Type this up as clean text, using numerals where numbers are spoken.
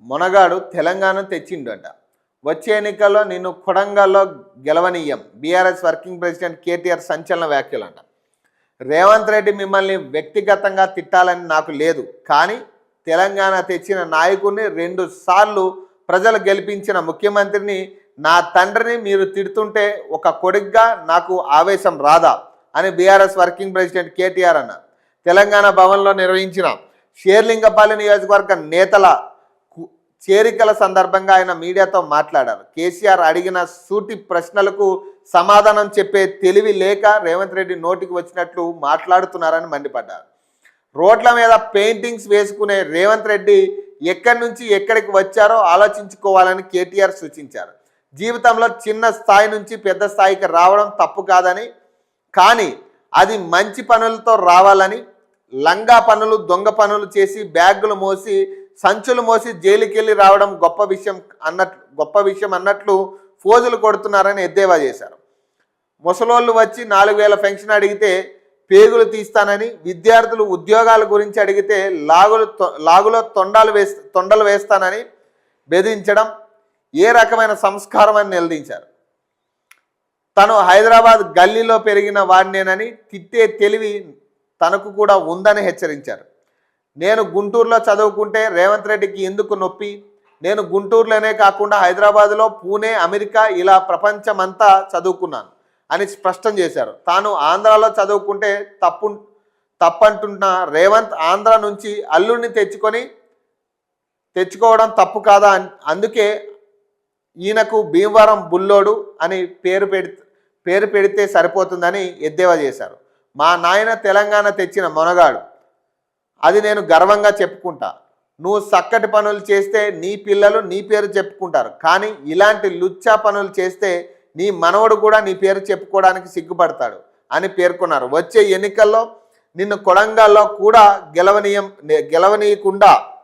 మొనగాడు తెలంగాణ తెచ్చిండట. వచ్చే ఎన్నికల్లో నిన్ను కొడంగల్లో గెలవనీయం. బీఆర్ఎస్ వర్కింగ్ ప్రెసిడెంట్ కేటీఆర్ సంచలన వ్యాఖ్యలంట. రేవంత్ రెడ్డి మిమ్మల్ని వ్యక్తిగతంగా తిట్టాలని నాకు లేదు, కానీ తెలంగాణ తెచ్చిన నాయకుడిని 2 సార్లు ప్రజలు గెలిపించిన ముఖ్యమంత్రిని, నా తండ్రిని మీరు తిడుతుంటే ఒక కొడుగ్గా నాకు ఆవేశం రాదా అని బీఆర్ఎస్ వర్కింగ్ ప్రెసిడెంట్ కేటీఆర్ అన్నారు. తెలంగాణ భవన్లో నిర్వహించిన షేర్లింగపల్లి నియోజకవర్గ నేతల చేరికల సందర్భంగా ఆయన మీడియాతో మాట్లాడారు. కేసీఆర్ అడిగిన సూటి ప్రశ్నలకు సమాధానం చెప్పే తెలివి లేక రేవంత్ రెడ్డి నోటికి వచ్చినట్లు మాట్లాడుతున్నారని మండిపడ్డారు. రోడ్ల మీద పెయింటింగ్స్ వేసుకునే రేవంత్ రెడ్డి ఎక్కడి నుంచి ఎక్కడికి వచ్చారో ఆలోచించుకోవాలని కేటీఆర్ సూచించారు. జీవితంలో చిన్న స్థాయి నుంచి పెద్ద స్థాయికి రావడం తప్పు కాదని, కానీ అది మంచి పనులతో రావాలని, లంగా పనులు దొంగ పనులు చేసి బ్యాగులు మోసి సంచులు మోసి జైలుకి వెళ్ళి రావడం గొప్ప విషయం అన్నట్లు ఫోజులు కొడుతున్నారని ఎద్దేవా చేశారు. ముసలోళ్ళు వచ్చి 4000 పెన్షన్ అడిగితే పేగులు తీస్తానని, విద్యార్థులు ఉద్యోగాల గురించి అడిగితే లాగులో తొండలు వేస్తానని బెదిరించడం ఏ రకమైన సంస్కారం అని నిలదీంచారు. తను హైదరాబాద్ గల్లీలో పెరిగిన వాడినేనని తిట్టే తెలివి తనకు కూడా ఉందని హెచ్చరించారు. నేను గుంటూరులో చదువుకుంటే రేవంత్ రెడ్డికి ఎందుకు నొప్పి? నేను గుంటూరులోనే కాకుండా హైదరాబాద్లో, పూణే, అమెరికా ఇలా ప్రపంచమంతా చదువుకున్నాను అని స్పష్టం చేశారు. తాను ఆంధ్రాలో చదువుకుంటే తప్పంటున్న రేవంత్ ఆంధ్ర నుంచి అల్లుడిని తెచ్చుకోవడం తప్పు కాదా? అందుకే ఈయనకు భీమవరం బుల్లోడు అని పేరు పెడితే సరిపోతుందని ఎద్దేవా చేశారు. మా నాయన తెలంగాణ తెచ్చిన మొనగాడు, అది నేను గర్వంగా చెప్పుకుంటా. నువ్వు చక్కటి పనులు చేస్తే నీ పిల్లలు నీ పేరు చెప్పుకుంటారు, కానీ ఇలాంటి లుచ్చా పనులు చేస్తే నీ మనవడు కూడా నీ పేరు చెప్పుకోవడానికి సిగ్గుపడతాడు అని పేర్కొన్నారు. వచ్చే ఎన్నికల్లో నిన్ను కొడంగల్లో కూడా గెలవనీయకుండా